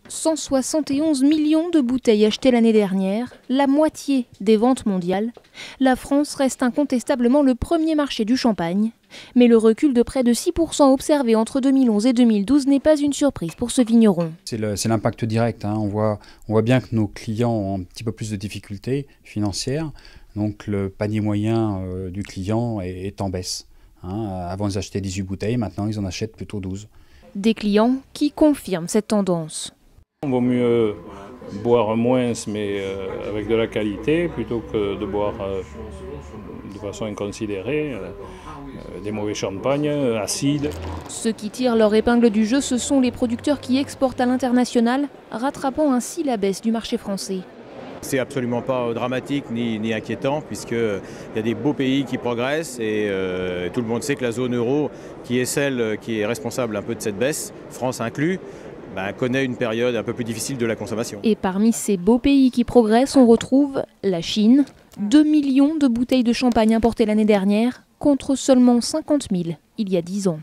171 millions de bouteilles achetées l'année dernière, la moitié des ventes mondiales. La France reste incontestablement le premier marché du champagne. Mais le recul de près de 6% observé entre 2011 et 2012 n'est pas une surprise pour ce vigneron. C'est l'impact direct. On voit bien que nos clients ont un petit peu plus de difficultés financières. Donc le panier moyen du client est en baisse. Avant ils achetaient 18 bouteilles, maintenant ils en achètent plutôt 12. Des clients qui confirment cette tendance. Il vaut mieux boire moins mais avec de la qualité plutôt que de boire de façon inconsidérée des mauvais champagnes acides. Ceux qui tirent leur épingle du jeu, ce sont les producteurs qui exportent à l'international, rattrapant ainsi la baisse du marché français. C'est absolument pas dramatique ni inquiétant puisqu'il y a des beaux pays qui progressent et tout le monde sait que la zone euro, qui est celle qui est responsable un peu de cette baisse, France inclus, connaît une période un peu plus difficile de la consommation. Et parmi ces beaux pays qui progressent, on retrouve la Chine. 2 millions de bouteilles de champagne importées l'année dernière, contre seulement 50 000 il y a 10 ans.